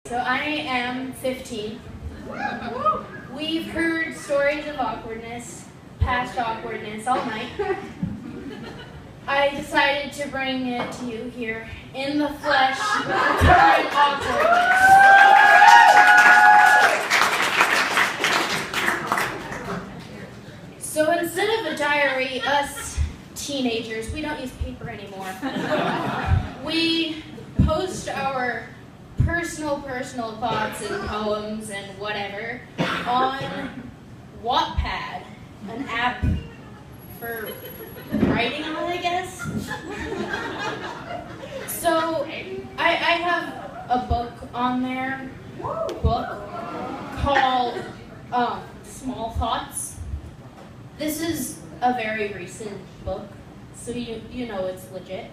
So I am 15. We've heard stories of awkwardness, past awkwardness all night. I decided to bring it to you here in the flesh, current awkwardness. So instead of a diary, us teenagers, we don't use paper anymore. We post our personal thoughts and poems and whatever on Wattpad, an app for writing on, I guess. So I have a book on there, called Small Thoughts. This is a very recent book, so you know it's legit.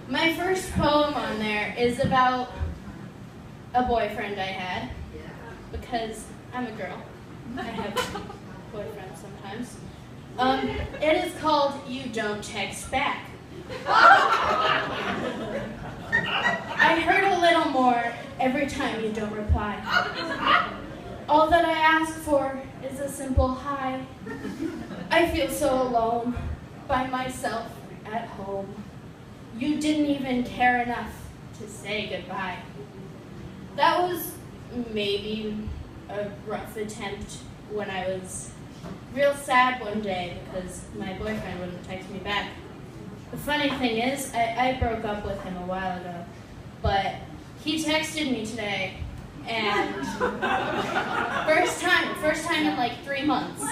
My first poem on there is about a boyfriend I had, because I'm a girl. I have boyfriends sometimes. It is called You Don't Text Back. I hurt a little more every time you don't reply. All that I ask for is a simple hi. I feel so alone, by myself at home. You didn't even care enough to say goodbye. That was maybe a rough attempt when I was real sad one day because my boyfriend wouldn't text me back. The funny thing is, I broke up with him a while ago, but he texted me today, and first time in like 3 months.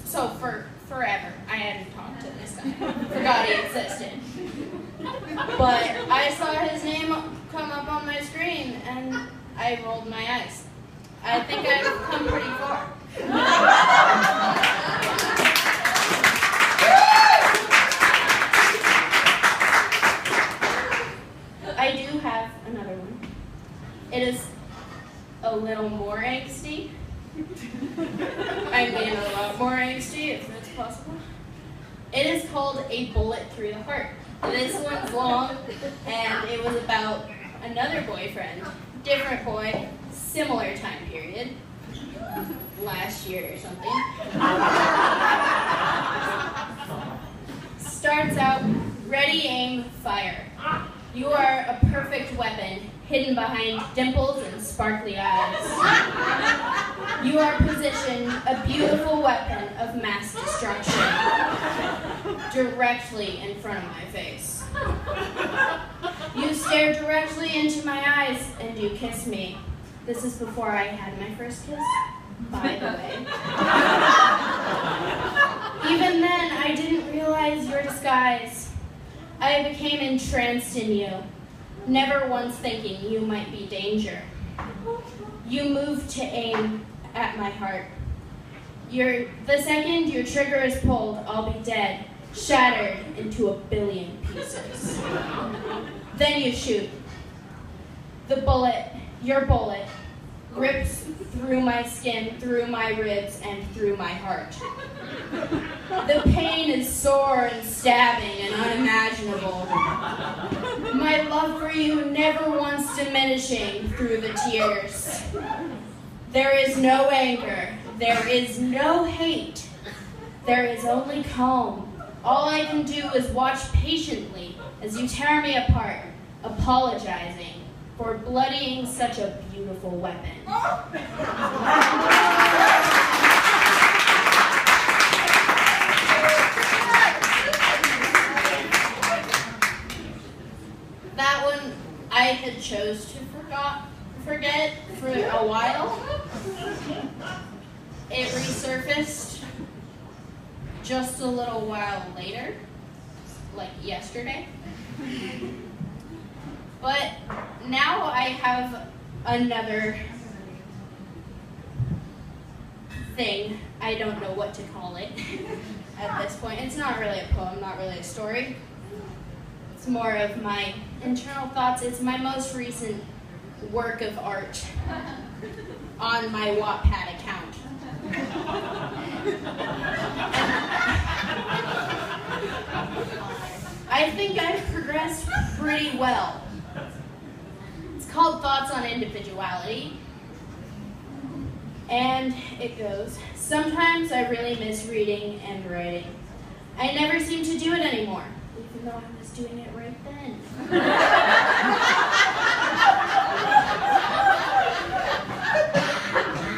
So for forever, I hadn't talked to this guy. Forgot he existed. But I saw his name come up on my screen, and I rolled my eyes. I think I've come pretty far. I do have another one. It is a little more angsty. I mean a lot more angsty, if that's possible. It is called A Bullet Through the Heart. This one's long, and it was about another boyfriend, different boy, similar time period, last year or something. Starts out, ready, aim, fire. You are a perfect weapon, hidden behind dimples and sparkly eyes. You are positioned, a beautiful weapon of mass destruction, directly in front of my face. You stare directly into my eyes and you kiss me. This is before I had my first kiss, by the way. Even then, I didn't realize your disguise. I became entranced in you, never once thinking you might be danger. You moved to aim at my heart. The second your trigger is pulled, I'll be dead, shattered into a billion pieces. Then you shoot. The bullet, your bullet, rips through my skin, through my ribs, and through my heart. The pain is sore and stabbing and unimaginable. My love for you never once diminishing through the tears. There is no anger. There is no hate. There is only calm. All I can do is watch patiently as you tear me apart, apologizing for bloodying such a beautiful weapon. That one I had chose to forget for a while. It resurfaced just a little while later, like yesterday. But now I have another thing. I don't know what to call it at this point. It's not really a poem, not really a story. It's more of my internal thoughts. It's my most recent work of art on my Wattpad account. I think I've progressed pretty well. called Thoughts on Individuality. And it goes, sometimes I really miss reading and writing. I never seem to do it anymore, even though I was doing it right then.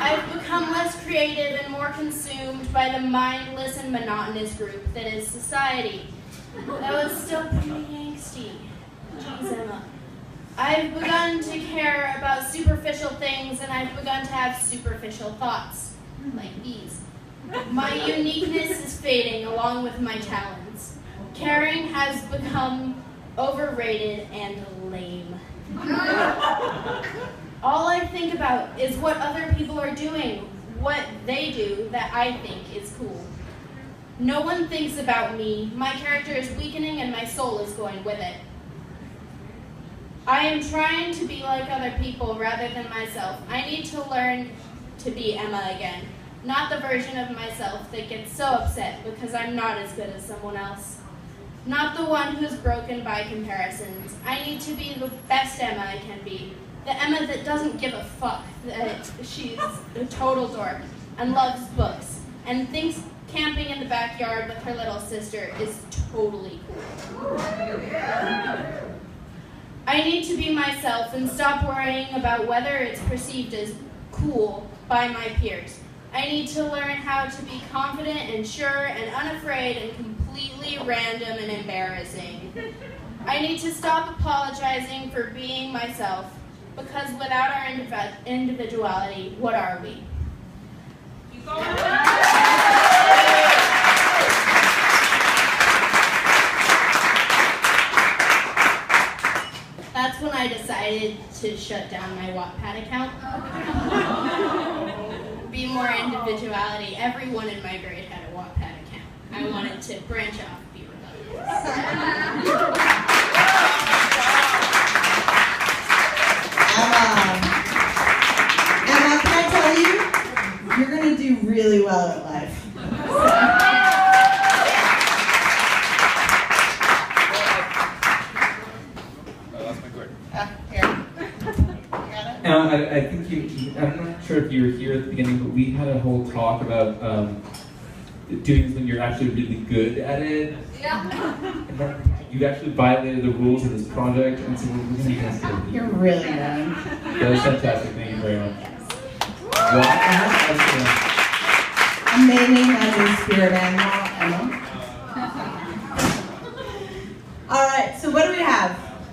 I've become less creative and more consumed by the mindless and monotonous group that is society. That was still pretty angsty. Jeez, Emma. I've begun to care about superficial things, and I've begun to have superficial thoughts, like these. My uniqueness is fading along with my talents. Caring has become overrated and lame. All I think about is what other people are doing, what they do that I think is cool. No one thinks about me. My character is weakening and my soul is going with it. I am trying to be like other people rather than myself. I need to learn to be Emma again, not the version of myself that gets so upset because I'm not as good as someone else. Not the one who's broken by comparisons. I need to be the best Emma I can be. The Emma that doesn't give a fuck that she's a total dork and loves books and thinks camping in the backyard with her little sister is totally cool. I need to be myself and stop worrying about whether it's perceived as cool by my peers. I need to learn how to be confident and sure and unafraid and completely random and embarrassing. I need to stop apologizing for being myself, because without our individuality, what are we? Keep going. That's when I decided to shut down my Wattpad account. Be more individuality. Everyone in my grade had a Wattpad account. I wanted to branch off and be rebellious. Emma, can I tell you, you're going to do really well at life. I think I'm not sure if you were here at the beginning, but we had a whole talk about doing this when you're actually really good at it. Yeah. And then you actually violated the rules of this project, and so we're going to be considered. You're really good. That was fantastic. Thank you very much. I'm naming my new spirit animal, Emma. All right, so what do we have?